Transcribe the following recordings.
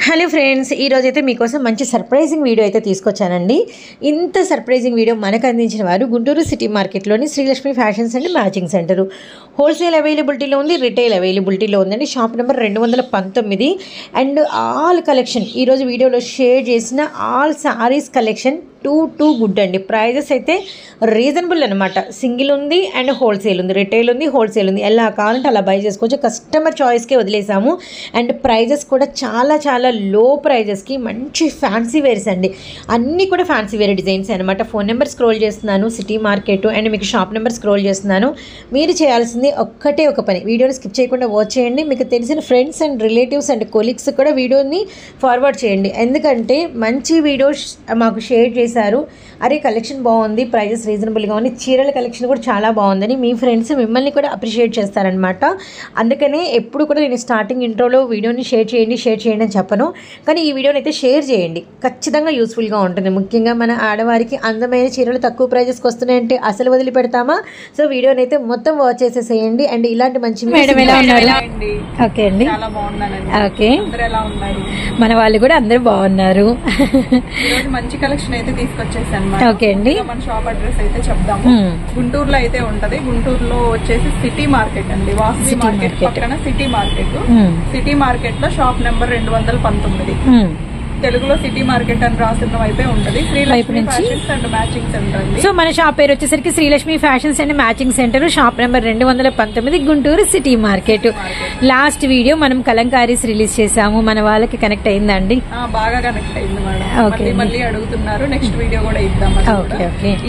Hello friends, ఈరోజైతే మీకోసం మంచి సర్ప్రైజింగ్ వీడియో అయితే తీసుకొచ్చానండి. ఇంత సర్ప్రైజింగ్ వీడియో మనకు అందించిన వారు గుంటూరు సిటీ మార్కెట్లోని Srilakshmi fashions and matching centre. Wholesale అవైలబిలిటీలో ఉంది, రిటైల్ అవైలబిలిటీలో ఉందండి. Shop number 219 and all collection ఈరోజు వీడియోలో షేర్ చేసిన all sarees collection too good అండి. ప్రైజెస్ అయితే రీజనబుల్ అనమాట. సింగిల్ ఉంది అండ్ హోల్సేల్ ఉంది, రిటైల్ ఉంది, హోల్సేల్ ఉంది. ఎలా కావాలంటే అలా బై చేసుకోవచ్చు. కస్టమర్ చాయిస్కే వదిలేసాము. అండ్ ప్రైజెస్ కూడా చాలా చాలా లో ప్రైజెస్కి మంచి ఫ్యాన్సీ వేర్స్ అండి. అన్నీ కూడా ఫ్యాన్సీ వేర్ డిజైన్స్ అనమాట. ఫోన్ నెంబర్ స్క్రోల్ చేస్తున్నాను, సిటీ మార్కెట్, అండ్ మీకు షాప్ నెంబర్ స్క్రోల్ చేస్తున్నాను. మీరు చేయాల్సింది ఒక్కటే ఒక పని, వీడియోని స్కిప్ చేయకుండా వాచ్ చేయండి. మీకు తెలిసిన friends and relatives and colleagues కూడా వీడియోని ఫార్వర్డ్ చేయండి. ఎందుకంటే మంచి వీడియోస్ మాకు షేర్ చేశారు. అరే కలెక్షన్ బాగుంది, ప్రైజెస్ రీజనబుల్గా ఉంది, చీరల కలెక్షన్ కూడా చాలా బాగుందని మీ ఫ్రెండ్స్ మిమ్మల్ని కూడా అప్రిషియేట్ చేస్తారనమాట. అందుకనే ఎప్పుడు కూడా నేను స్టార్టింగ్ ఇంట్రోలో వీడియోని షేర్ చేయండి అని చెప్పను, కానీ ఈ వీడియోని అయితే షేర్ చేయండి. ఖచ్చితంగా యూస్ఫుల్గా ఉంటుంది. ముఖ్యంగా మన ఆడవారికి అందమైన చీరలు తక్కువ ప్రైజెస్కి వస్తున్నాయంటే అసలు వదిలిపెడతామా? సో వీడియోని అయితే మొత్తం వాచ్ చేసేసేయండి. అండ్ ఇలాంటి మంచి ఓకే అండి, ఓకే, మన వాళ్ళు కూడా అందరూ బాగున్నారు. మంచి కలెక్షన్ అయితే తీసుకొచ్చేసాను. ఓకే అండి, మన షాప్ అడ్రస్ అయితే చెప్దాము. గుంటూరులో అయితే ఉంటది. గుంటూరులో వచ్చేసి సిటీ మార్కెట్ అండి, వాసవి మార్కెట్ పక్కన సిటీ మార్కెట్. సిటీ మార్కెట్ లో షాప్ నెంబర్ 219. తెలుగులో సిటీ మార్కెట్ అని రాసిన వైపే ఉంటది. Srilakshmi fashions and matching centre అండి. సో మన షాప్ పేరు వచ్చేసరికి Srilakshmi fashions and matching centre, shop number 219, Guntur city market. Last video మనం కలంకారీస్ రిలీజ్ చేసాము. మన వాళ్ళకి కనెక్ట్ అయిందండి? బాగా కనెక్ట్ అయింది మేడం. మళ్ళీ అడుగుతున్నారు. నెక్స్ట్ వీడియో కూడా ఇద్దాం.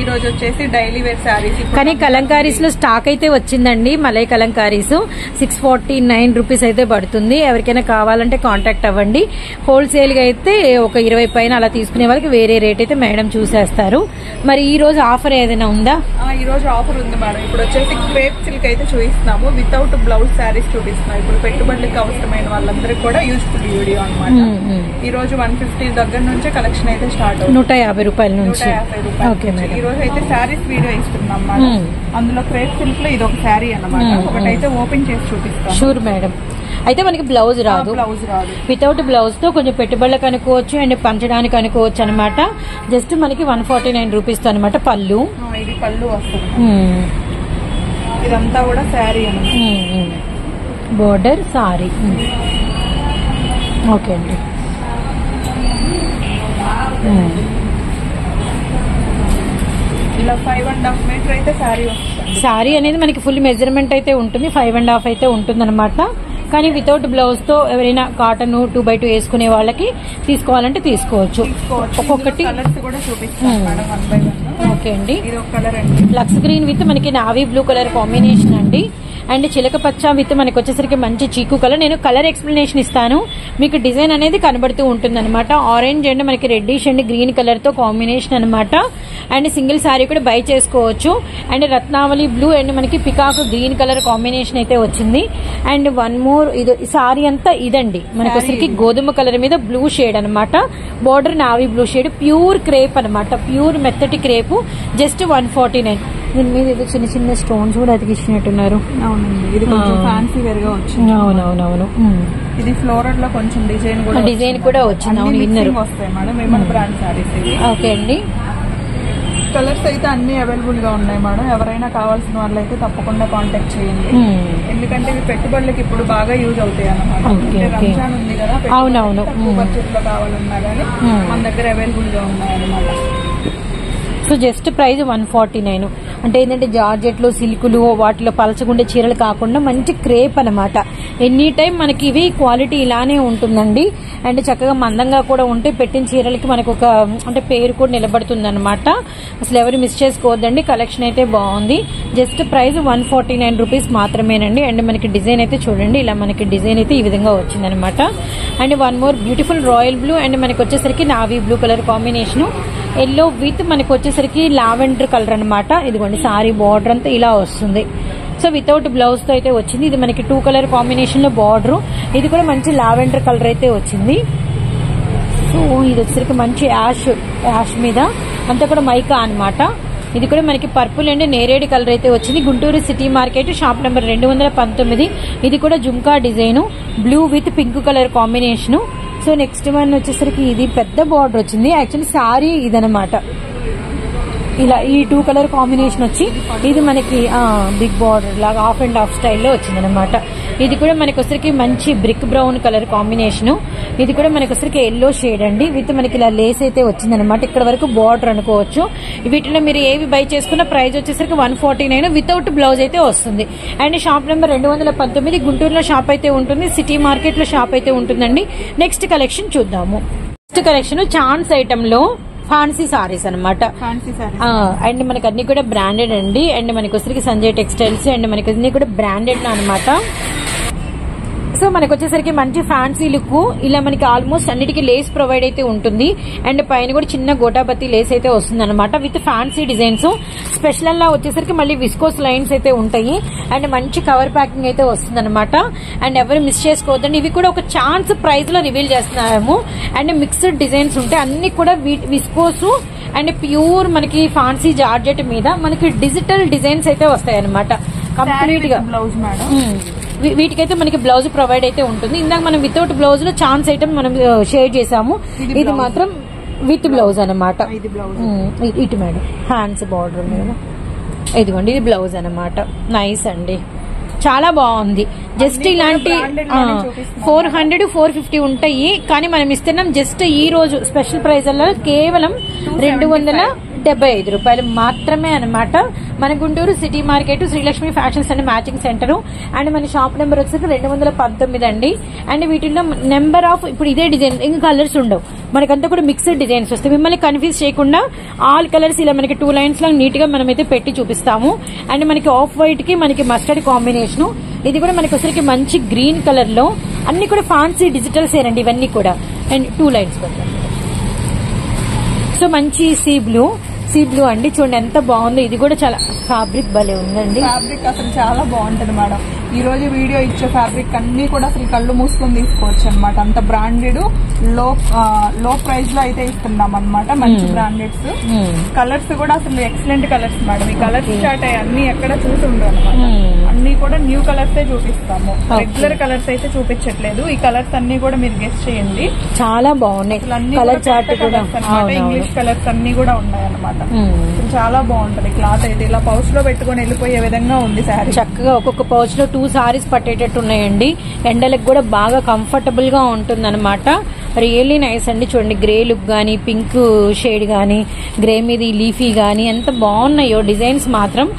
ఈ రోజు వచ్చేసి డైలీ వేర్ శారీస్. కానీ కలంకారీస్ లో స్టాక్ అయితే వచ్చిందండి. మలై కలంకారీస్ 649 రూపీస్ అయితే పడుతుంది. ఎవరికైనా కావాలంటే కాంటాక్ట్ అవ్వండి. హోల్సేల్ గా అయితే ఒక 20 పైన అలా తీసుకునే వాళ్ళకి వేరే రేట్ అయితే మేడం చూసేస్తారు. మరి ఈ రోజు ఆఫర్ ఏదైనా ఉందా? ఈ రోజు ఆఫర్ ఉంది మేడం. ఇప్పుడు వచ్చేసి క్రేప్ సిల్క్ అయితే చూపిస్తున్నాము. వితౌట్ బ్లౌజ్ శారీస్ చూపిస్తున్నాం. ఇప్పుడు పెట్టుబడులకు అవసరమైన వాళ్ళందరికీ కూడా యూజ్ఫుల్ వీడియో అనమాట. ఈ రోజు 150 దగ్గర నుంచే కలెక్షన్ అయితే స్టార్ట్ అవుతుంది. 150 రూపాయల నుంచి. Okay madam. ఈ రోజు అయితే శారీస్ వీడియో ఇస్తున్నాం మేడం. అందులో క్రేప్ సిల్క్ లో ఇది ఒక శారీ అన్నమాట. ఒకటైతే ఓపెన్ చేసి చూపిస్తాం. Sure madam. అయితే మనకి బ్లౌజ్ రాదు. వితౌట్ బ్లౌజ్ తో కొంచెం పెట్టుబడులకు అనుకోవచ్చు అండ్ పంచడానికి అనుకోవచ్చు అనమాట. జస్ట్ మనకి 149 రూపీస్ తో అనమాట. పళ్ళు, ఇది పళ్ళు వస్తుంది. ఇదంతా కూడా శారీ అన్నమాట. Border sorry. ఓకే అండి. ఇలా 5.5 మీటర్ అయితే శారీ వస్తుంది. శారీ అనేది మనకి ఫుల్ మెజర్మెంట్ అయితే ఉంటుంది. 5.5 అయితే ఉంటుంది అనమాట. కానీ వితౌట్ బ్లౌజ్ తో ఎవరైనా కాటన్ 2x2 వేసుకునే వాళ్ళకి తీసుకోవాలంటే తీసుకోవచ్చు. ఒక్కొక్కటి ఓకే అండి. లక్స్ గ్రీన్ విత్ మనకి నావీ బ్లూ కలర్ కాంబినేషన్ అండి. అండ్ చిలక పచ్చ విత్ మనకి వచ్చేసరికి మంచి చీకు కలర్. నేను కలర్ ఎక్స్ప్లెనేషన్ ఇస్తాను, మీకు డిజైన్ అనేది కనబడుతూ ఉంటుంది అనమాట. ఆరెంజ్ అండ్ మనకి రెడ్డిష్ అండ్ గ్రీన్ కలర్ తో కాంబినేషన్ అనమాట. అండ్ సింగిల్ సారీ కూడా బై చేసుకోవచ్చు. అండ్ రత్నావళి బ్లూ అండ్ మనకి పికాక్ గ్రీన్ కలర్ కాంబినేషన్ అయితే వచ్చింది. అండ్ వన్ మోర్, ఇది సారీ అంతా ఇదండి మనకి వచ్చరికి గోధుమ కలర్ మీద బ్లూ షేడ్ అనమాట. Border navy blue shade, pure crepe అనమాట. ప్యూర్ మెత్తటి క్రేప్. జస్ట్ 149. దీని మీద ఏదో చిన్న చిన్న స్టోన్స్ కూడా అతికిచ్చినట్టున్నారు. అవునండి, ఇది కొంచెం ఫ్యాన్సీ వేర్ గా వచ్చింది. అవునవునవును. ఇది ఫ్లోరల్ లో కొంచెం డిజైన్ కూడా వచ్చింది. అవును, ఇన్నర్ వస్తాయి madam. Veman brand saris. Okay అండి. కలర్స్ అయితే అన్ని అవైలబుల్ గా ఉన్నాయి మేడం. ఎవరైనా కావాల్సిన వాళ్ళు అయితే తప్పకుండా కాంటాక్ట్ చేయండి. ఎందుకంటే ఇవి పెట్టుబడులకు ఇప్పుడు బాగా యూజ్ అవుతాయి అన్నమాట. రంజాన్ ఉంది కదా, అవునవును, తక్కువ బడ్జెట్ లో కావాలన్నా కానీ మన దగ్గర అవైలబుల్ గా ఉన్నాయి అన్నమాట. So just price 149. అంటే ఏంటంటే జార్జెట్లు, సిల్కులు, వాటిలో పలచగుండే చీరలు కాకుండా మంచి క్రేప్ అనమాట. ఎనీ టైం మనకి ఇవి క్వాలిటీ ఇలానే ఉంటుందండి. అండ్ చక్కగా మందంగా కూడా ఉంటే పెట్టిన చీరలకి మనకు ఒక అంటే పేరు కూడా నిలబడుతుంది అనమాట. అసలు ఎవరు మిస్ చేసుకోవద్దండి. కలెక్షన్ అయితే బాగుంది. జస్ట్ ప్రైస్ 149 రూపీస్ మాత్రమేనండి. అండ్ మనకి డిజైన్ అయితే చూడండి, ఇలా మనకి డిజైన్ అయితే ఈ విధంగా వచ్చిందనమాట. And one more beautiful royal blue and మనకి వచ్చేసరికి navy blue colour combination. Yellow with మనకి వచ్చేసరికి లావెండర్ కలర్ అనమాట. ఇదిగోండి సారీ బార్డర్ అంతా ఇలా వస్తుంది. సో వితౌట్ బ్లౌజ్ తో అయితే వచ్చింది. ఇది మనకి 2 కలర్ కాంబినేషన్ లో బార్డర్. ఇది కూడా మంచి లావెండర్ కలర్ అయితే వచ్చింది. సో ఇది వచ్చేసరికి మంచి యాష్ మీద అంతా కూడా మైకా అనమాట. ఇది కూడా మనకి పర్పుల్ అండ్ నేరేడ్ కలర్ అయితే వచ్చింది. Guntur city market, shop number 219. ఇది కూడా jhumka design, blue with pink colour combination. So so next one వచ్చేసరికి ఇది పెద్ద బార్డర్ వచ్చింది. యాక్చువల్లీ సారీ ఇదనమాట, ఇలా ఈ 2 కలర్ కాంబినేషన్ వచ్చి ఇది మనకి బిగ్ బార్డర్ లాగా హాఫ్ అండ్ హాఫ్ స్టైల్లో వచ్చింది అనమాట. ఇది కూడా మనకి వచ్చరికి మంచి బ్రిక్ బ్రౌన్ కలర్ కాంబినేషన్. ఇది కూడా మనకి వచ్చరికి ఎల్లో షేడ్ అండి, విత్ మనకి ఇలా లేస్ అయితే వచ్చిందనమాట. ఇక్కడ వరకు బార్డర్ అనుకోవచ్చు. వీటిలో మీరు ఏవి బై చేసుకున్న ప్రైస్ వచ్చేసరికి 149 వితౌట్ బ్లౌజ్ అయితే వస్తుంది. అండ్ షాప్ నెంబర్ 219 గుంటూరులో షాప్ అయితే ఉంటుంది, సిటీ మార్కెట్ లో షాప్ అయితే ఉంటుందండి. నెక్స్ట్ కలెక్షన్ చూద్దాము. నెక్స్ట్ కలెక్షన్ ఛాన్స్ ఐటమ్ లో ఫ్యాన్సీ సారీస్ అనమాట. అండ్ మనకి అన్ని కూడా బ్రాండెడ్ అండి. అండ్ మనకి వచ్చరికి సంజయ్ టెక్స్టైల్స్ అండ్ మనకి అన్ని కూడా బ్రాండెడ్ అనమాట. సో మనకు వచ్చేసరికి మంచి ఫ్యాన్సీ లుక్, ఇలా మనకి ఆల్మోస్ట్ అన్నిటికీ లేస్ ప్రొవైడ్ అయితే ఉంటుంది. అండ్ పైన కూడా చిన్న గోటాపత్తి లేస్ అయితే వస్తుంది అనమాట విత్ ఫ్యాన్సీ డిజైన్స్. స్పెషల్ లా వచ్చేసరికి మళ్ళీ విస్కోస్ లైన్స్ అయితే ఉంటాయి. అండ్ మంచి కవర్ ప్యాకింగ్ అయితే వస్తుంది అనమాట. అండ్ ఎవరు మిస్ చేసుకోవద్దండి. ఇవి కూడా ఒక ఛాన్స్ ప్రైస్ లో రివీల్ చేస్తున్నాము. అండ్ మిక్స్డ్ డిజైన్స్ ఉంటాయి, అన్ని కూడా విస్కోస్ అండ్ ప్యూర్ మనకి ఫ్యాన్సీ జార్జెట్ మీద మనకి డిజిటల్ డిజైన్స్ అయితే వస్తాయి అనమాట కంప్లీట్ గా. బ్లౌజ్ మేడం, వీటికైతే మనకి బ్లౌజ్ ప్రొవైడ్ అయితే ఉంటుంది. ఇందాక మనం వితౌట్ బ్లౌజ్ లో ఛాన్స్ ఐటమ్ మనం షేర్ చేసాము, ఇది మాత్రం విత్ బ్లౌజ్ అనమాట. ఇటు మేడం హ్యాండ్స్ బార్డర్ మీద ఇదిగోండి, ఇది బ్లౌజ్ అనమాట. నైస్ అండి, చాలా బాగుంది. జస్ట్ ఇలాంటి 400 450 ఉంటాయి, కానీ మనం ఇస్తున్నాం జస్ట్ ఈ రోజు స్పెషల్ ప్రైస్ కేవలం 275 రూపాయలు మాత్రమే అనమాట. మన Guntur city market Srilakshmi fashions and matching centre. And మన షాప్ నెంబర్ వచ్చేసి 219 అండి. అండ్ వీటిల్లో నెంబర్ ఆఫ్ ఇప్పుడు ఇదే డిజైన్ ఇంకా కలర్స్ ఉండవు, మనకంతా కూడా మిక్స్డ్ డిజైన్స్ వస్తాయి. మిమ్మల్ని కన్ఫ్యూజ్ చేయకుండా ఆల్ కలర్స్ ఇలా మనకి 2 లైన్స్ లాగా నీట్ గా మనమైతే పెట్టి చూపిస్తాము. అండ్ మనకి ఆఫ్ వైట్ కి మనకి మస్టర్డ్ కాంబినేషన్. ఇది కూడా మనకి వచ్చరికి మంచి గ్రీన్ కలర్ లో అన్ని కూడా ఫ్యాన్సీ డిజిటల్ సేనండి ఇవన్నీ కూడా. అండ్ 2 లైన్స్ పెట్టండి. సో మంచి సీ బ్లూ అండి, చూడండి ఎంత బాగుందో. ఇది కూడా చాలా ఫ్యాబ్రిక్ భలే ఉందండి. ఫ్యాబ్రిక్ అసలు చాలా బాగుంటది మేడం. ఈ రోజు వీడియో ఇచ్చే ఫ్యాబ్రిక్ అన్ని కూడా అసలు కళ్ళు మూసుకొని తీసుకోవచ్చు అనమాట. అంత బ్రాండెడ్ లో ప్రైస్ లో అయితే ఇస్తున్నాం అనమాట. మంచి బ్రాండెడ్స్ కలర్స్ కూడా అసలు ఎక్సలెంట్ కలర్స్ మేడం. ఈ కలర్స్ స్టార్ట్ అయ్యి అన్ని ఎక్కడ చూసి ఉండవు అనమాట. అన్ని కూడా న్యూ కలర్స్ చూపిస్తాము, రెగ్యులర్ కలర్స్ అయితే చూపించట్లేదు. ఈ కలర్స్ అన్ని కూడా మీరు గెస్ట్ చేయండి, చాలా బాగున్నాయి. కలర్ చార్ట్ కూడా ఇంగ్లీష్ కలర్స్ అన్ని కూడా ఉన్నాయి అనమాట. చాలా బాగుంటది. క్లాత్ అయితే ఇలా పౌచ్ లో పెట్టుకుని వెళ్ళిపోయే విధంగా ఉంది శారీ. చక్కగా ఒక్కొక్క పౌచ్ లో 2 సారీస్ పట్టేటట్టు ఉన్నాయండి. ఎండలకు కూడా బాగా కంఫర్టబుల్ గా ఉంటుంది అనమాట. రియల్లీ నైస్ అండి. చూడండి గ్రే లుక్ గానీ, పింక్ షేడ్ గానీ, గ్రే మీద లీఫీ గానీ ఎంత బాగున్నాయో డిజైన్స్ మాత్రం.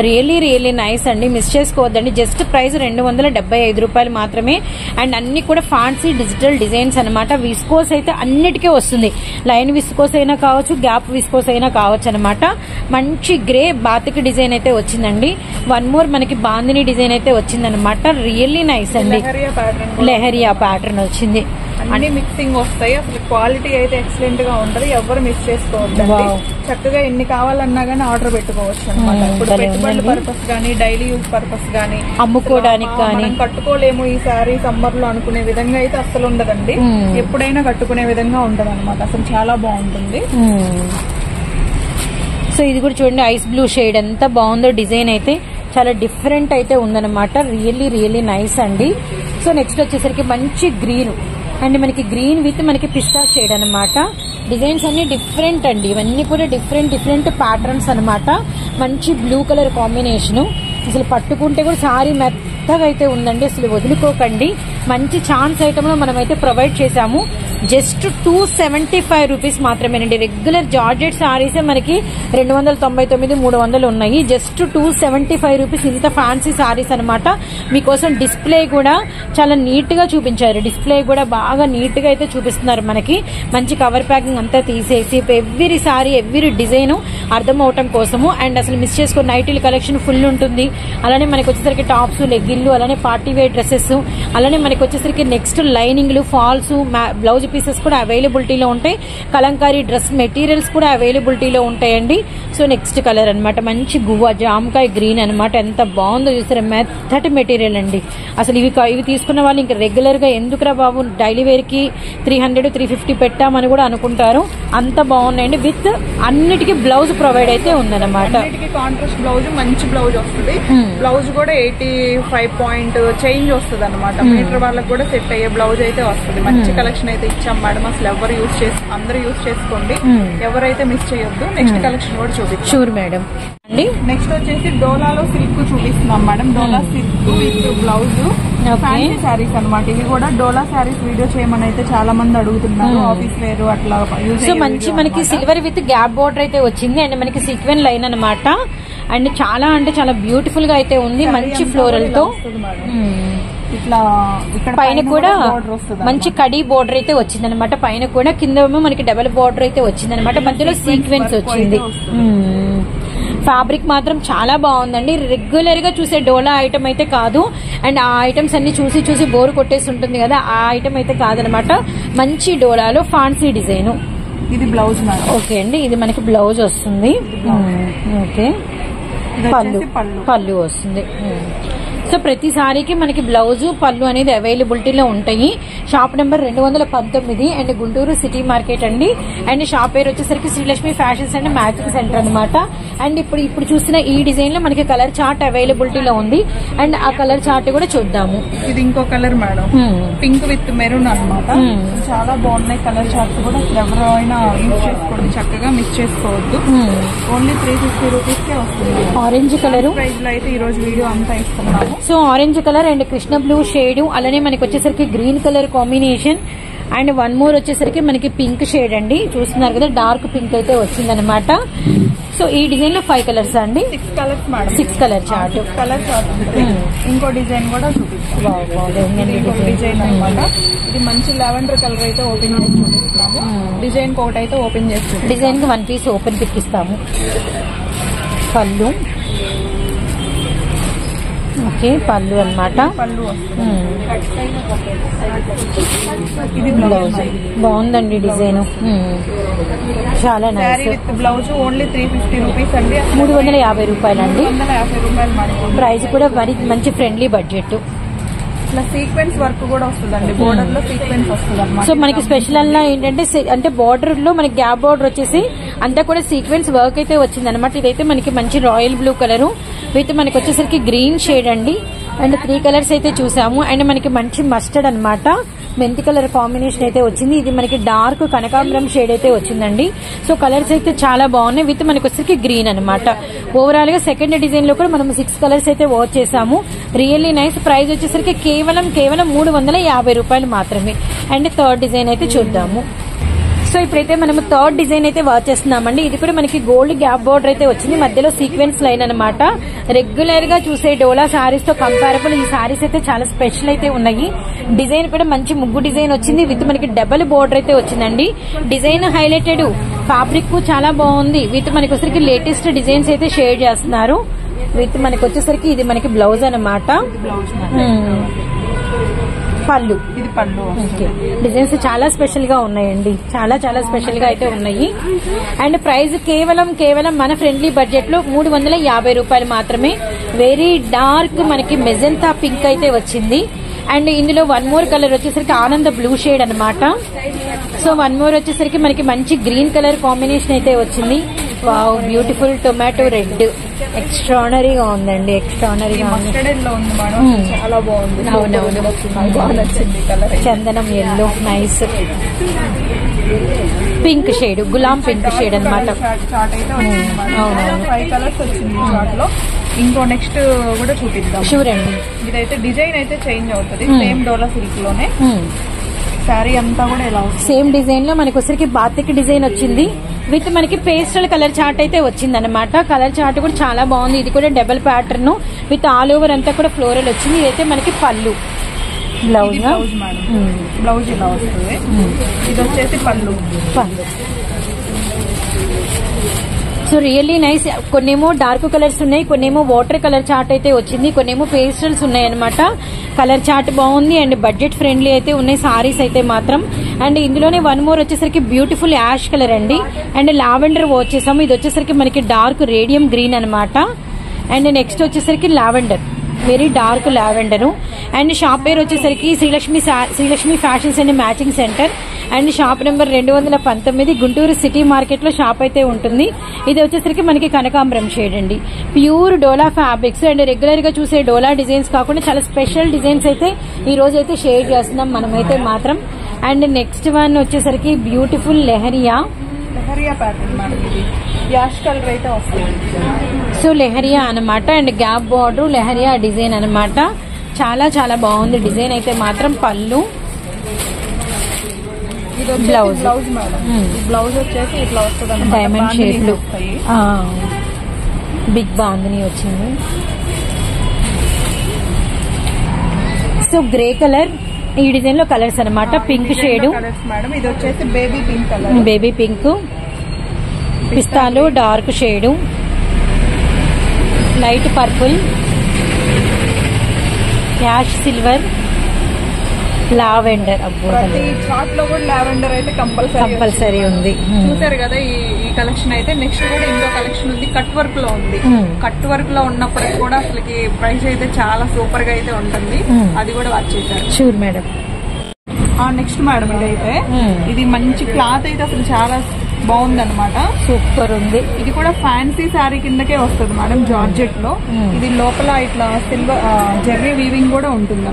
రియల్లీ నైస్ అండి, మిస్ చేసుకోవద్దండి. జస్ట్ ప్రైస్ 275 రూపాయలు మాత్రమే. అండ్ అన్ని కూడా ఫ్యాన్సీ డిజిటల్ డిజైన్స్ అనమాట. విస్కోస్ అయితే అన్నిటికీ వస్తుంది. లైన్ విస్కోస్ అయినా కావచ్చు, గ్యాప్ విస్కోస్ అయినా కావచ్చు అనమాట. మంచి గ్రే బాతిక్ డిజైన్ అయితే వచ్చిందండి. వన్ మోర్ మనకి బాందిని డిజైన్ అయితే వచ్చిందనమాట. రియల్లీ నైస్ అండి. లెహరియా ప్యాటర్న్ వచ్చింది. అన్ని మిక్సింగ్ వస్తాయి. అసలు క్వాలిటీ అయితే ఎక్సలెంట్ గా ఉంటది, ఎవరు మిస్ చేసుకోవద్దండి. చక్కగా ఎన్ని కావాలన్నా గానీ ఆర్డర్ పెట్టుకోవచ్చు అనమాట. ఇప్పుడు పెట్టుబడుల పర్పస్ గానీ, డైలీ యూజ్ పర్పస్ గానీ, అమ్ముకోవడానికి కానీ, కట్టుకోలేము ఈ సారీ సమ్మర్ లో అనుకునే విధంగా అయితే అసలు ఉండదండి. ఎప్పుడైనా కట్టుకునే విధంగా ఉంటది అనమాట. అసలు చాలా బాగుంటుంది. సో ఇది కూడా చూడండి ఐస్ బ్లూ షేడ్ ఎంత బాగుందో. డిజైన్ అయితే చాలా డిఫరెంట్ అయితే ఉందన్నమాట. రియల్లీ నైస్ అండి. సో నెక్స్ట్ వచ్చేసరికి మంచి గ్రీన్ అండ్ మనకి గ్రీన్ విత్ మనకి పిస్తా షేడ్ అనమాట. డిజైన్స్ అన్ని డిఫరెంట్ అండి, ఇవన్నీ కూడా డిఫరెంట్ ప్యాటర్న్స్ అనమాట. మంచి బ్లూ కలర్ కాంబినేషన్. అసలు పట్టుకుంటే కూడా సారీ మెత్తగా అయితే ఉందండి, అసలు వదులుకోకండి. మంచి ఛాన్స్ ఐటమ్ లో మనమైతే ప్రొవైడ్ చేశాము. జస్ట్ 275 రూపీస్ మాత్రమేనండి. రెగ్యులర్ జార్జెట్ సారీసే మనకి 299 300 ఉన్నాయి. జస్ట్ 275 రూపీస్ ఇంత ఫ్యాన్సీ సారీస్ అనమాట. మీకోసం డిస్ప్లే కూడా చాలా నీట్ గా చూపించారు. డిస్ప్లే కూడా బాగా నీట్ గా అయితే చూపిస్తున్నారు మనకి. మంచి కవర్ ప్యాకింగ్ అంతా తీసేసి ఎవ్రీ సారీ ఎవ్రీ డిజైన్ అర్థం అవటం కోసము. అండ్ అసలు మిస్ చేసుకున్న నైటీల కలెక్షన్ ఫుల్ ఉంటుంది. అలానే మనకి వచ్చేసరికి టాప్స్, లెగ్గిన్లు, అలానే పార్టీ వేర్ డ్రెస్సెస్, అలానే మనకి వచ్చేసరికి నెక్స్ట్ లైనింగ్లు, ఫాల్స్, బ్లౌజ్ పీసెస్ కూడా అవైలబిలిటీలో ఉంటాయి. కలంకారీ డ్రెస్ మెటీరియల్స్ కూడా అవైలబిలిటీలో ఉంటాయండి. సో నెక్స్ట్ కలర్ అనమాట మంచి గువ్వ జామకాయ గ్రీన్ అనమాట. ఎంత బాగుందో చూసారా, మెత్తటి మెటీరియల్ అండి. అసలు ఇవి తీసుకున్న వాళ్ళు ఇంకా రెగ్యులర్ గా ఎందుకురా బాబు డైలీ వేర్ కి 300 350 పెట్టామని కూడా అనుకుంటారు. అంత బాగున్నాయండి. విత్ అన్నిటికీ బ్లౌజ్ ప్రొవైడ్ అయితే ఉందన్నమాట. కాంట్రాస్ట్ బ్లౌజ్, మంచి బ్లౌజ్ వస్తుంది. బ్లౌజ్ కూడా 85 పాయింట్ చేంజ్ వస్తుంది అనమాట. మీటర్ వాళ్ళకి కూడా సెట్ అయ్యే బ్లౌజ్ అయితే వస్తుంది. మంచి కలెక్షన్ అయితే ఇచ్చాం మేడం. అసలు అందరూ యూజ్ చేసుకోండి, ఎవరైతే మిస్ చేయొద్దు. నెక్స్ట్ కలెక్షన్ కూడా చూపిస్తాం. Sure madam. నెక్స్ట్ వచ్చేసి డోలాలో సిల్క్ చూపిస్తున్నాం madam. Dola silk with blouse fancy saris అన్నమాట. ఇవి కూడా డోలా శారీస్ వీడియో చేయమని అయితే చాలా మంది అడుగుతున్నారు. ఆఫీస్ వేర్ అట్లా యూజ్. సో మంచి మనకి సిల్వర్ విత్ గ్యాప్ బోర్డర్ అయితే వచ్చింది అండ్ మనకి సీక్వెన్ లైన్ అనమాట. అండ్ చాలా అంటే చాలా బ్యూటిఫుల్ గా అయితే ఉంది. మంచి ఫ్లోరల్ తో ఇట్లా ఇక్కడ పైన కూడా మంచి కడీ బోర్డర్ అయితే వచ్చింది అనమాట. పైన కూడా కింద మనకి డబల్ బోర్డర్ అయితే వచ్చింది అనమాట. మధ్యలో సీక్వెన్స్ వచ్చింది. ఫ్యాబ్రిక్ మాత్రం చాలా బాగుందండి. రెగ్యులర్ గా చూసే డోలా ఐటమ్ అయితే కాదు. అండ్ ఆ ఐటమ్స్ అన్ని చూసి బోర్ కొట్టేసి ఉంటుంది కదా, ఆ ఐటమ్ అయితే కాదనమాట. మంచి డోలాలో ఫ్యాన్సీ డిజైన్. ఇది బ్లౌజ్. ఓకే అండి, ఇది మనకి బ్లౌజ్ వస్తుంది. ఓకే, పళ్ళు వస్తుంది. సో ప్రతి సారీకి మనకి బ్లౌజ్ పళ్ళు అనేది అవైలబిలిటీలో ఉంటాయి. Shop number 219 and Guntur city market అండి. అండ్ షాప్ పేరు వచ్చేసరికి Srilakshmi fashions and matching centre అనమాట. అండ్ ఇప్పుడు చూసిన ఈ డిజైన్ లో మనకి కలర్ చార్ట్ అవైలబిలిటీలో ఉంది. అండ్ ఆ కలర్ చార్ట్ కూడా చూద్దాము. ఇది ఇంకో colour madam, pink with maroon అనమాట. చాలా బాగున్నాయి కలర్ చార్ట్స్ కూడా. ఎవరైనా యూజ్ చేసుకోండి, చక్కగా మిస్ చేసుకోవద్దు. ఓన్లీ 350 రూపీస్ కే వస్తుంది. ఆరెంజ్ కలర్ ప్రైస్ లో అయితే ఈ రోజు వీడియో అంతా ఇస్తున్నాము. So orange colour and Krishna blue shade, అలానే మనకి వచ్చేసరికి green colour combination. And one more వచ్చేసరికి మనకి పింక్ షేడ్ అండి. చూస్తున్నారు కదా, డార్క్ పింక్ అయితే వచ్చిందనమాట. సో ఈ డిజైన్ లో 5 కలర్స్ అండి. 6 కలర్స్ మేడం. 6 colour chart. ఇంకో డిజైన్ కూడా చూపిస్తాం. డిజైన్ అనమాట. ఇది మంచి లావెండర్ కలర్ అయితే ఓపెన్ చేసి చూపిస్తున్నాము. డిజైన్ కోట్ అయితే ఓపెన్ చేస్తాము. డిజైన్ కి 1 పీస్ ఓపెన్ పిక్ ఇస్తాము. పళ్ళు. ఓకే, పళ్ళు అనమాట. ఇది బ్లౌజ్. బాగుందండి డిజైన్, చాలా నైస్. బ్లౌజ్ ఓన్లీ 350 రూపీస్ అండి. 350 రూపాయలండి. 350 రూపాయలు. ప్రైస్ కూడా మంచి ఫ్రెండ్లీ బడ్జెట్. ఇట్లా సీక్వెన్స్ వర్క్ కూడా వస్తుందండి. బోర్డర్ లో సీక్వెన్స్ వస్తుంది అన్నమాట. సో మనకి స్పెషల్ అలా ఏంటంటే అంటే బోర్డర్ లో మనకి గ్యాప్ బోర్డర్ వచ్చేసి అంతా కూడా సీక్వెన్స్ వర్క్ అయితే వచ్చింది అనమాట. ఇదైతే మనకి మంచి రాయల్ బ్లూ కలర్ విత్ మనకి వచ్చేసరికి గ్రీన్ షేడ్ అండి. అండ్ 3 కలర్స్ అయితే చూసాము. అండ్ మనకి మంచి మస్టర్డ్ అనమాట, మెంతి కలర్ కాంబినేషన్ అయితే వచ్చింది. ఇది మనకి డార్క్ కనకాంబరం షేడ్ అయితే వచ్చిందండి. సో కలర్స్ అయితే చాలా బాగున్నాయి. విత్ మనకి వచ్చేసరికి గ్రీన్ అనమాట. ఓవరాల్ గా సెకండ్ డిజైన్ లో కూడా మనం 6 కలర్స్ అయితే వాచ్ చేసాము. Really nice. ప్రైస్ వచ్చేసరికి కేవలం 350 రూపాయలు మాత్రమే. అండ్ థర్డ్ డిజైన్ అయితే చూద్దాము. సో ఇప్పుడైతే మనం థర్డ్ డిజైన్ అయితే వాచ్ చేస్తున్నామండి. ఇది కూడా మనకి గోల్డ్ గ్యాప్ బోర్డర్ అయితే వచ్చింది, మధ్యలో సీక్వెన్స్ లైన్ అనమాట. రెగ్యులర్ గా చూసే డోలా సారీస్ తో కంపారబుల్ ఈ సారీస్ అయితే చాలా స్పెషల్ అయితే ఉన్నాయి. డిజైన్ కూడా మంచి ముగ్గు డిజైన్ వచ్చింది. విత్ మనకి డబల్ బోర్డర్ అయితే వచ్చిందండి. డిజైన్ హైలైటెడ్, ఫ్యాబ్రిక్ చాలా బాగుంది. విత్ మనకి వచ్చేసరికి లేటెస్ట్ డిజైన్స్ అయితే షేర్ చేస్తున్నారు. విత్ మనకి వచ్చేసరికి ఇది మనకి బ్లౌజ్ అనమాట. పళ్ళు. ఇది పళ్ళు. డిజైన్స్ చాలా స్పెషల్ గా ఉన్నాయండి. చాలా స్పెషల్ గా అయితే ఉన్నాయి. అండ్ ప్రైస్ కేవలం మన ఫ్రెండ్లీ బడ్జెట్ లో 350 రూపాయలు మాత్రమే. వెరీ డార్క్ మనకి మెజెంతా పింక్ అయితే వచ్చింది. అండ్ ఇందులో 1 మోర్ కలర్ వచ్చేసరికి ఆనంద బ్లూ షేడ్ అనమాట. సో 1 మోర్ వచ్చేసరికి మనకి మంచి గ్రీన్ కలర్ కాంబినేషన్ అయితే వచ్చింది. Wow, beautiful tomato red. ఎక్స్ట్రానరీగా ఉందండి, ఎక్స్ట్రానరీగా ఉంది. చాలా బాగుంది. అవునవును, చందనం ఎల్లో నైస్. పింక్ షేడ్, గులాం పింక్ షేడ్ అనమాట. అవునవును, 5 కలర్స్ వచ్చింది చార్ట్లో. ఇంకో నెక్స్ట్ కూడా చూపిద్దాం. షూర్ అండి. ఇదైతే డిజైన్ అయితే చేంజ్ అవుతుంది. సేమ్ డోలా సిల్క్ లోనే శారీ అంతా కూడా ఎలా సేమ్ డిజైన్ లో మనకి వచ్చరికి బాతిక్ డిజైన్ వచ్చింది. విత్ మనకి పేస్టల్ కలర్ చార్ట్ అయితే వచ్చింది అనమాట. కలర్ చార్ట్ కూడా చాలా బాగుంది. ఇది కూడా double pattern with all over అంతా కూడా ఫ్లోరల్ వచ్చింది. ఇదైతే మనకి పళ్ళు. బ్లౌజ్ బ్లౌజ్ ఇలా వస్తుంది. ఇది వచ్చేసి పళ్ళు. So really nice. కొన్నేమో డార్క్ కలర్స్ ఉన్నాయి, కొన్నేమో వాటర్ కలర్ చార్ట్ అయితే వచ్చింది, కొన్నేమో పేస్టల్స్ ఉన్నాయి అనమాట. కలర్ చార్ట్ బాగుంది అండ్ బడ్జెట్ ఫ్రెండ్లీ అయితే ఉన్నాయి సారీస్ అయితే మాత్రం. అండ్ ఇందులోనే 1 మోర్ వచ్చేసరికి బ్యూటిఫుల్ యాష్ కలర్ అండి. అండ్ లావెండర్ వచ్చేసాము. ఇది వచ్చేసరికి మనకి డార్క్ రేడియం గ్రీన్ అనమాట. అండ్ నెక్స్ట్ వచ్చేసరికి lavender, very dark lavender. And shop పేరు వచ్చేసరికి Srilakshmi fashions and matching centre. And shop number 219 Guntur city market లో షాప్ అయితే ఉంటుంది. ఇది వచ్చేసరికి మనకి కనకాంబరం షేడ్ అండి. Pure dola fabrics. And regular గా చూసే డోలా డిజైన్స్ కాకుండా చాలా స్పెషల్ డిజైన్స్ అయితే ఈ రోజు అయితే షేర్ చేస్తున్నాం మనమైతే మాత్రం. అండ్ నెక్స్ట్ వన్ వచ్చేసరికి బ్యూటిఫుల్ లెహరియా ప్యాటర్న్ మేడం. ఇది యాష్ కలర్ అయితే వస్తుంది. సో లెహరియా అనమాట. And gap border leheriya design అనమాట. చాలా చాలా బాగుంది డిజైన్ అయితే మాత్రం. పళ్ళు, బ్లౌజ్ మేడం. బ్లౌజ్ వచ్చేసి ఇట్లా వస్తుంది, డైమండ్ షేప్ లో బిగ్ బాందిని వచ్చింది. సో గ్రే కలర్ ఈ డిజైన్ లో కలర్స్ అనమాట. Pink shade madam. ఇది వచ్చేసి baby pink colour, baby pink, పిస్తాలో dark shade, light purple, ash silver, lavender. ప్రతి చార్ట్ లో కూడా లావెండర్ అయితే కంపల్సరీ ఉంది. చూసారు కదా ఈ కలెక్షన్ అయితే. నెక్స్ట్ కూడా ఇంకో కలెక్షన్ ఉంది, కట్ వర్క్ లో ఉంది. కట్ వర్క్ లో ఉన్నప్పటికీ కూడా అసలుకి ప్రైస్ అయితే చాలా సూపర్ గా అయితే ఉంటుంది. అది కూడా వాచ్ చేశారు. Sure madam. నెక్స్ట్ మేడం ఇదైతే ఇది మంచి క్లాత్ అయితే అసలు చాలా బాగుంది అనమాట. సూపర్ ఉంది. ఇది కూడా ఫ్యాన్సీ శారీ కిందకే వస్తుంది మేడం, జార్జెట్ లో. ఇది లోపల ఇట్లా సిల్వర్ జెర్రీ వీవింగ్ కూడా ఉంటుంది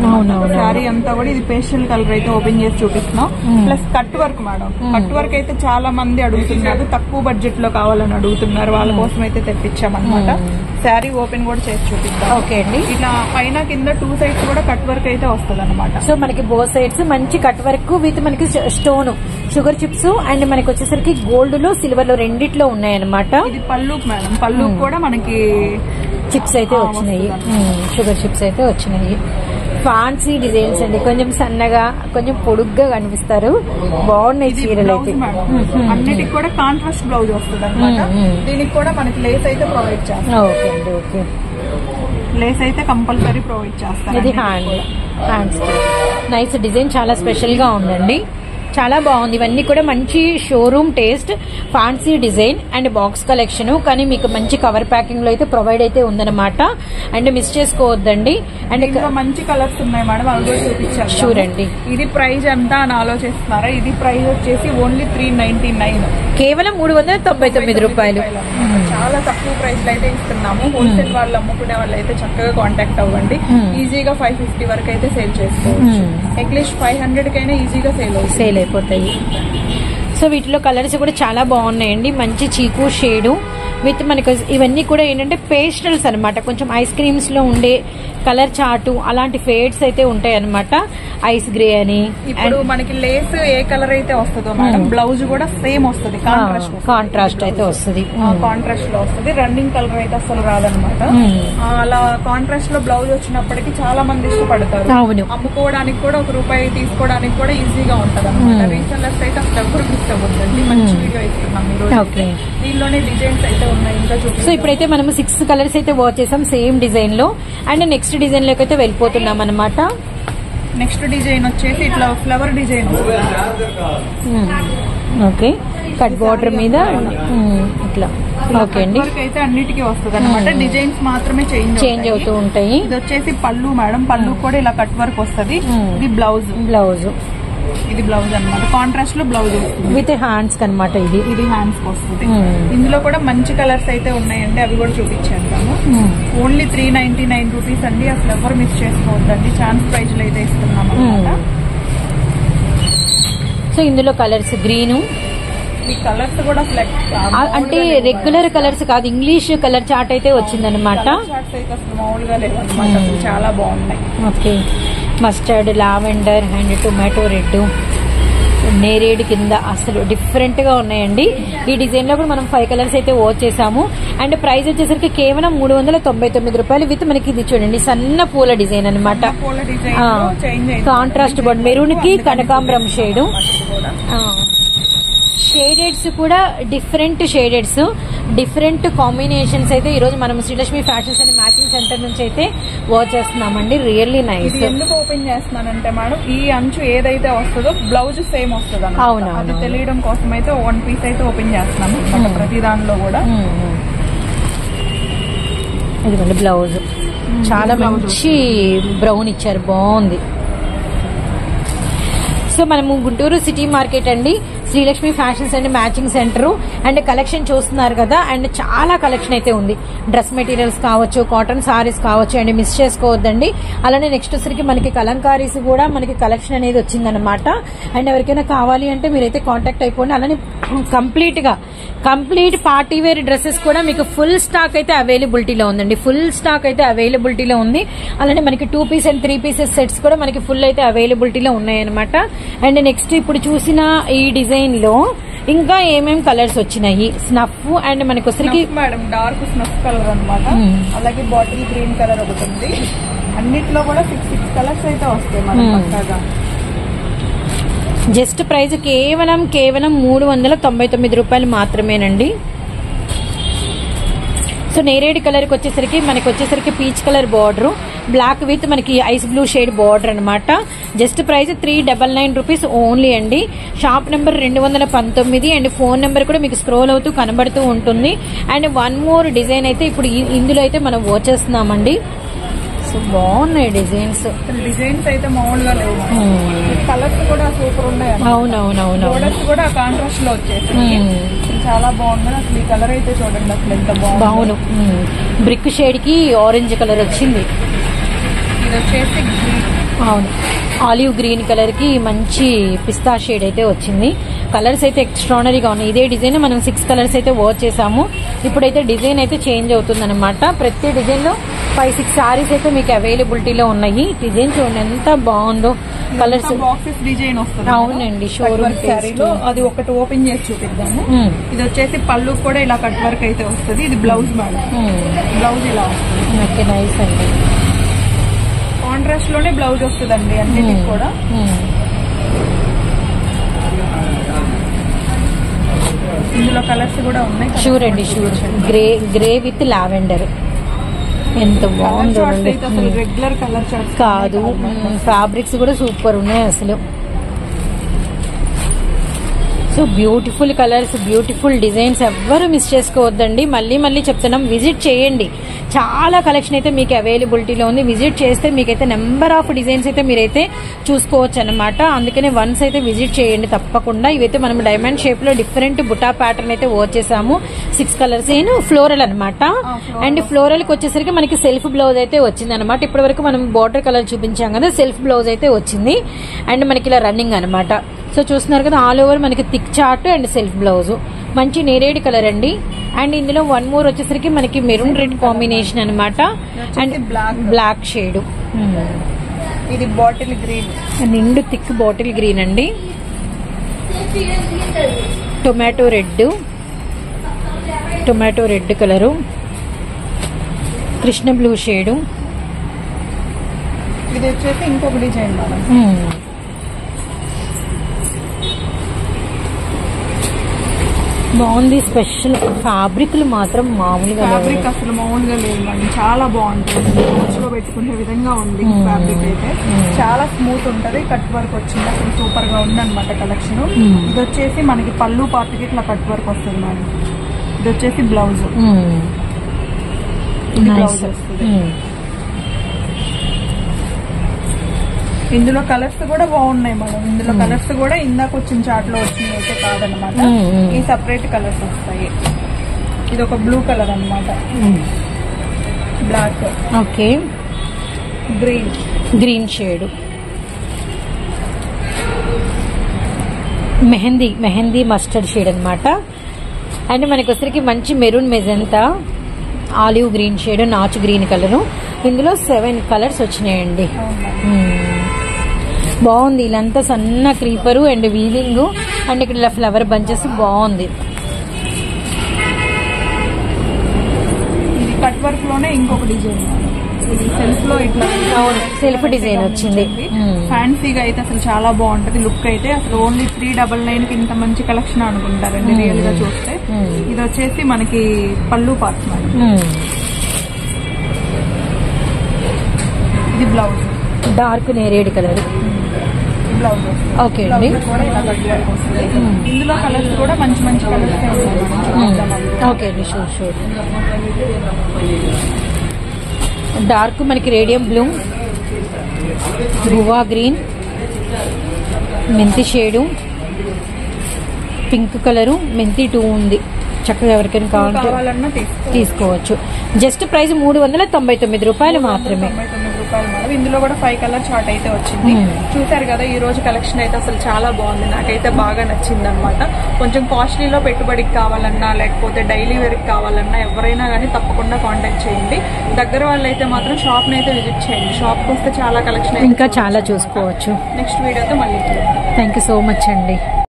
శారీ అంతా కూడా. ఇది పేస్టల్ కలర్ అయితే ఓపెన్ చేసి చూపిస్తున్నాం. Plus cut work madam. Cut work అయితే చాలా మంది అడుగుతున్నారు, తక్కువ బడ్జెట్ లో కావాలని అడుగుతున్నారు. వాళ్ళ కోసం అయితే తెప్పించామన్నమాట. శారీ ఓపెన్ కూడా చేసి చూపిస్తాం. ఓకే అండి. ఇట్లా పైన కింద 2 సైడ్స్ కూడా కట్ వర్క్ అయితే వస్తుంది అనమాట. సో మనకి బోత్ సైడ్స్ మంచి కట్ వర్క్ విత్ మనకి స్టోన్, షుగర్ చిప్స్ అండ్ మనకి వచ్చేసరికి గోల్డ్ లో సిల్వర్ లో రెండిట్లో ఉన్నాయన్నమాట. ఇది పళ్ళు మేడం. పళ్ళు కూడా మనకి చిప్స్ అయితే వచ్చినాయి, షుగర్ చిప్స్ అయితే వచ్చినాయి. ఫ్యాన్సీ డిజైన్స్ అండి, కొంచెం సన్నగా కొంచెం పొడుగ్గా కనిపిస్తారు. బాగున్నాయి చీరలు అయితే. అన్నిటికి కూడా కాంట్రాస్ట్ బ్లౌజ్ వస్తుంది అనమాట. దీనికి కూడా మనకి లేస్ అయితే ప్రొవైడ్ చేస్తాం. ఓకే అండి. ఓకే, లేస్ అయితే కంపల్సరీ ప్రొవైడ్ చేస్తాం. ఇది హ్యాండ్స్ నైస్ డిజైన్, చాలా స్పెషల్ గా ఉందండి. చాలా బాగుంది. ఇవన్నీ కూడా మంచి showroom taste, fancy design and box collection. కానీ మీకు మంచి కవర్ ప్యాకింగ్ లో అయితే ప్రొవైడ్ అయితే ఉందన్నమాట. అండ్ మిస్ చేసుకోవద్దండి. అండ్ మంచి కలర్స్ ఉన్నాయి మేడం, అవి కూడా చూపించారు. షూర్ అండి. ఇది ప్రైస్ ఎంత అని ఆలోచిస్తున్నారా? ఇది ప్రైస్ వచ్చేసి ఓన్లీ 399, కేవలం 399 రూపాయలు. చాలా తక్కువ ప్రైస్ లో అయితే ఇస్తున్నాము. హోల్సేల్ వాళ్ళు అమ్ముకునే వాళ్ళు అయితే చక్కగా కాంటాక్ట్ అవ్వండి. ఈజీగా 550 వరకు అయితే సేల్ చేసుకోవచ్చు. అట్లీస్ట్ 500 కైనా ఈజీగా సేల్ అయిపోతాయి. సో వీటిలో కలర్స్ కూడా చాలా బాగున్నాయండి. మంచి చీకు షేడు విత్ మనకు ఇవన్నీ కూడా ఏంటంటే పేస్టల్స్ అనమాట. కొంచెం ఐస్ క్రీమ్స్ లో ఉండే కలర్ చాటు అలాంటి ఫేడ్స్ అయితే ఉంటాయి అనమాట. ఐస్ గ్రే అని. ఇప్పుడు మనకి లేస్ ఏ కలర్ అయితే వస్తుందో మేడం, బ్లౌజ్ కూడా సేమ్ వస్తుంది, కాంట్రాస్ట్ అయితే వస్తుంది. కాంట్రాస్ట్ లో వస్తుంది. రన్నింగ్ కలర్ అయితే అసలు రాదనమాట. అలా కాంట్రాస్ట్ లో బ్లౌజ్ వచ్చినప్పటికీ చాలా మంది ఇష్టపడతారు. అమ్ముకోవడానికి కూడా ₹1 తీసుకోవడానికి కూడా ఈజీగా ఉంటది అనమాట. రీసెల్లర్స్ అయితే అసలు ఎవరికి ఇష్టపడుతుంది. మంచి వీడియో ఇస్తున్నాం ఈరోజు. దీనిలోనే డిజైన్స్ అయితే ఉన్నాయి. ఇంకా సో ఇప్పుడైతే మనం 6 కలర్స్ అయితే వాచ్ చేసాం సేమ్ డిజైన్ లో. అండ్ నెక్స్ట్ డిజైన్ లోకి అయితే వెళ్ళిపోతున్నాం అనమాట. నెక్స్ట్ డిజైన్ వచ్చేసి ఇట్లా flower design. Okay, cut border మీద ఇట్లా. ఓకే అండి. అయితే అన్నిటికీ వస్తుంది అనమాట. డిజైన్స్ మాత్రమే చేంజ్ అవుతూ ఉంటాయి. ఇది వచ్చేసి పళ్ళు మేడం. పళ్ళు కూడా ఇలా కట్ వర్క్ వస్తుంది. ఇది బ్లౌజ్. ఇది బ్లౌజ్ అనమాట. కాంట్రాస్ట్ లో బ్లౌజ్ విత్ హ్యాండ్స్ అనమాట. ఇది హ్యాండ్స్ వస్తుంది. ఇందులో కూడా మంచి కలర్స్ అయితే ఉన్నాయండి, అవి కూడా చూపించేద్దాము. ఓన్లీ 399 రూపీస్ అండి. అసలు ఎవరు మిస్ చేసుకోవద్దండి. ఛాన్స్ ప్రైజ్ లో అయితే ఇస్తున్నాం అనమాట. సో ఇందులో కలర్స్ గ్రీను, ఈ కలర్స్ కూడా అంటే రెగ్యులర్ కలర్స్ కాదు, ఇంగ్లీష్ కలర్ చార్ట్ అయితే వచ్చిందనమాట. మామూలుగా లేవన్నమాట, చాలా బాగున్నాయి. Okay, mustard, lavender and tomato red, నేరేడ్ కింద అసలు డిఫరెంట్ గా ఉన్నాయండి. ఈ డిజైన్ లో కూడా మనం 5 కలర్స్ అయితే వాచ్ చేసాము. అండ్ ప్రైస్ వచ్చేసరికి కేవలం 399 రూపాయలు. విత్ మనకి ఇది చూడండి సన్న పూల డిజైన్ అనమాట. కాంట్రాస్ట్ బోర్డ్ మెరూన్ కి కనకాంబరం షేడ్. షేడెడ్స్ కూడా డిఫరెంట్ షేడెడ్స్, డిఫరెంట్ కాంబినేషన్స్ అయితే ఈ రోజు మనం Srilakshmi fashions and matching centre నుంచి అయితే వాచ్ చేస్తున్నామండి. Really nice. ఎందుకు ఓపెన్ చేస్తున్నానంటే మేడం, ఈ అంచు ఏదైతే వస్తుందో బ్లౌజ్ సేమ్ వస్తుంది. అవును, అది తెలియడం కోసం అయితే 1 పీస్ అయితే ఓపెన్ చేస్తున్నాము ప్రతి దానిలో కూడా. ఇదిగోండి బ్లౌజ్ చాలా మంచి బ్రౌన్ ఇచ్చారు, బాగుంది. సో మనము గుంటూరు సిటీ మార్కెట్ అండి, Srilakshmi fashions and matching centre. And collection చూస్తున్నారు కదా, అండ్ చాలా కలెక్షన్ అయితే ఉంది. డ్రెస్ మెటీరియల్స్ కావచ్చు, కాటన్ సారీస్ కావచ్చు, అండ్ మిస్ చేసుకోవద్దండి. అలానే నెక్స్ట్ వచ్చరికి మనకి కలంకారీస్ కూడా మనకి కలెక్షన్ అనేది వచ్చిందనమాట. అండ్ ఎవరికైనా కావాలి అంటే మీరైతే కాంటాక్ట్ అయిపోండి. అలానే కంప్లీట్ పార్టీ వేర్ డ్రెస్సెస్ కూడా మీకు ఫుల్ స్టాక్ అయితే అవైలబిలిటీలో ఉందండి. ఫుల్ స్టాక్ అయితే అవైలబిలిటీలో ఉంది. అలానే మనకి 2 పీస్ అండ్ 3 పీసెస్ సెట్స్ కూడా మనకి ఫుల్ అయితే అవైలబిలిటీలో ఉన్నాయన్నమాట. అండ్ నెక్స్ట్ ఇప్పుడు చూసిన ఈ డిజైన్ లో ఇంకా ఏమేం కలర్స్ వచ్చినాయి? స్నఫ్ అండ్ మనకి వచ్చరికి మేడం డార్క్ స్నఫ్ కలర్ అనమాట. అలాగే బాటిల్ గ్రీన్ కలర్ ఒకటి ఉంది. అన్నిట్లో కూడా 6 కలర్స్ అయితే వస్తాయి మనం పక్కాగా. జస్ట్ ప్రైస్ కేవలం 399 రూపాయలు మాత్రమేనండి. సో నేరేడ్ కలర్ కి వచ్చేసరికి మనకి వచ్చేసరికి peach colour border, black with మనకి ఐస్ బ్లూ షేడ్ బార్డర్ అనమాట. జస్ట్ ప్రైస్ 399 రూపీస్ ఓన్లీ అండి. Shop number 219 and phone number కూడా మీకు స్క్రోల్ అవుతూ కనబడుతూ ఉంటుంది. అండ్ వన్ మోర్ డిజైన్ అయితే ఇప్పుడు ఇందులో అయితే మనం వచ్చేస్తున్నామండి. సో బాగున్నాయి డిజైన్స్ అయితే మామూలుగా లేవు. కలర్స్ కూడా సూపర్ ఉన్నాయి. అవునవునవును, బోర్డర్స్ కూడా కాంట్రాస్ట్ లో వచ్చేసి చాలా బాగుంది. అసలు ఈ కలర్ అయితే చూడండి అసలు ఎంత బాగుంది. బ్రిక్ షేడ్ కి ఆరెంజ్ కలర్ వచ్చింది. ఇది వచ్చేసి అవును, ఆలివ్ గ్రీన్ కలర్ కి మంచి పిస్తా షేడ్ అయితే వచ్చింది. కలర్స్ అయితే ఎక్స్ట్రానరీగా ఉన్నాయి. ఇదే డిజైన్ మనం 6 కలర్స్ అయితే వర్క్ చేసాము. ఇప్పుడైతే డిజైన్ అయితే చేంజ్ అవుతుంది అనమాట. ప్రతి డిజైన్ లో 5-6 సారీస్ అయితే మీకు అవైలబిలిటీలో ఉన్నాయి. డిజైన్ చూడండి ఎంత బాగుందో. కలర్స్ బాక్సెస్ డిజైన్ వస్తుంది. అవునండి, షోరూమ్ శారీలో అది ఒకటి ఓపెన్ చేసి చూపిద్దాము. ఇది వచ్చేసి పళ్ళు కూడా ఇలా కట్ వర్క్ అయితే వస్తుంది. ఇది బ్లౌజ్ మేడం. బ్లౌజ్ ఇలా వస్తుంది. ఓకే, నైస్ అండి. కాంట్రాస్ట్ లోనే బ్లౌజ్ వస్తుందండి అన్నిటికి కూడా. ఇందులో కలర్స్ కూడా ఉన్నాయి. షూర్ అండి, షూర్. గ్రే విత్ లావెండర్ ఎంత బాగుందో. రెగ్యులర్ కలర్ కాదు, ఫ్యాబ్రిక్స్ కూడా సూపర్ ఉన్నాయి అసలు. So beautiful colours, beautiful designs, ఎవ్వరు మిస్ చేసుకోవద్దండి. మళ్ళీ చెప్తున్నాం, విజిట్ చేయండి. చాలా కలెక్షన్ అయితే మీకు అవైలబిలిటీలో ఉంది. విజిట్ చేస్తే మీకైతే నెంబర్ ఆఫ్ డిజైన్స్ అయితే మీరైతే చూసుకోవచ్చు అనమాట. అందుకనే వన్స్ అయితే విజిట్ చేయండి తప్పకుండా. ఇవైతే మనం డైమండ్ షేప్ లో డిఫరెంట్ బుటా ప్యాటర్న్ అయితే వర్క్ చేసాము. 6 కలర్స్ ఫ్లోరల్ అనమాట. అండ్ ఫ్లోరల్ కి వచ్చేసరికి మనకి సెల్ఫ్ బ్లౌజ్ అయితే వచ్చింది అనమాట. ఇప్పటి వరకు మనం బార్డర్ కలర్ చూపించాం కదా, సెల్ఫ్ బ్లౌజ్ అయితే వచ్చింది. అండ్ మనకి ఇలా రన్నింగ్ అనమాట. సో చూస్తున్నారు కదా, ఆల్ ఓవర్ మనకి thick chart and self blouse, మంచి నేరేడ్ కలర్ అండి. అండ్ ఇందులో వన్ మోర్ వచ్చేసరికి మనకి మెరూన్ రెడ్ కాంబినేషన్ అనమాట. అండ్ బ్లాక్ షేడ్, ఇది బాటిల్ గ్రీన్, నిండు థిక్ బాటిల్ గ్రీన్ అండి. Tomato red colour, Krishna blue shade. ఇది వచ్చేసి ఇంకొక డిజైన్ బాగుంది. స్పెషల్ ఫ్యాబ్రిక్లు మాత్రం మామూలుగా ఫ్యాబ్రిక్ అసలు మామూలుగా లేదు మేడం. చాలా బాగుంటుంది. లో పెట్టుకునే విధంగా ఉంది ఫ్యాబ్రిక్ అయితే. చాలా స్మూత్ ఉంటది. కట్ వర్క్ వచ్చింది, అసలు సూపర్ గా ఉంది అనమాట కలెక్షన్. ఇది వచ్చేసి మనకి పళ్ళు పార్ట్కి ఇట్లా కట్ వర్క్ వస్తుంది మేడం. ఇది వచ్చేసి బ్లౌజ్, బ్లౌజ్ వస్తుంది. ఇందులో కలర్స్ కూడా బాగున్నాయి మేడం. ఇందులో కలర్స్ కూడా ఇందాక వచ్చిన చాట్ లో వచ్చినాయి అయితే కాదనమాట. ఈ సపరేట్ కలర్స్ వస్తాయి. ఇది ఒక బ్లూ కలర్ అనమాట, black, okay, green shade, mehndi mustard shade అనమాట. అండ్ మనకి వచ్చరికి మంచి maroon magenta, olive green shade, నాచు గ్రీన్ కలరు. ఇందులో 7 కలర్స్ వచ్చినాయండి. బాగుంది. ఇలాంతా సన్న క్రీపరు అండ్ వీవింగ్ అండ్ ఇక్కడ ఇలా ఫ్లవర్ బంచెస్ బాగుంది. ఇది కట్ వర్క్ లోనే ఇంకొక డిజైన్, సెల్ఫ్ లో ఇట్లా సెల్ఫ్ డిజైన్ వచ్చింది. ఫ్యాన్సీగా అయితే అసలు చాలా బాగుంటది లుక్ అయితే. అసలు ఓన్లీ 399 కి ఇంత మంచి కలెక్షన్ అనుకుంటారండి రియల్ గా చూస్తే. ఇది వచ్చేసి మనకి పళ్ళు పార్ట్ మేడం. ఇది బ్లౌజ్, డార్క్ నేరేడ్ కలర్ బ్లౌజ్. ఓకే అండి. ఇందులో కలర్స్ కూడా మంచి మంచి కలర్స్. ఓకే అండి, షూర్. డార్క్ మనకి రేడియం బ్లూ, గువా గ్రీన్, మెంతి షేడు, పింక్ కలరు మెంతి 2 ఉంది. చక్కగా ఎవరికైనా కావాలన్నా తీసుకోవచ్చు. జస్ట్ ప్రైస్ 399 రూపాయలు మాత్రమే. 99 రూపాయలు మేడం. ఇందులో కూడా 5 కలర్ చార్ట్ అయితే వచ్చింది. చూసారు కదా, ఈ రోజు కలెక్షన్ అయితే అసలు చాలా బాగుంది, నాకైతే బాగా నచ్చింది అనమాట. కొంచెం కాస్ట్లీలో పెట్టుబడికి కావాలన్నా లేకపోతే డైలీ వేర్ కి కావాలన్నా ఎవరైనా కానీ తప్పకుండా కాంటాక్ట్ చేయండి. దగ్గర వాళ్ళైతే మాత్రం షాప్ ని అయితే విజిట్ చేయండి. షాప్ కి వస్తే చాలా కలెక్షన్ ఇంకా చాలా చూసుకోవచ్చు. నెక్స్ట్ వీడియోతో మళ్ళీ థ్యాంక్ యూ సో మచ్ అండి.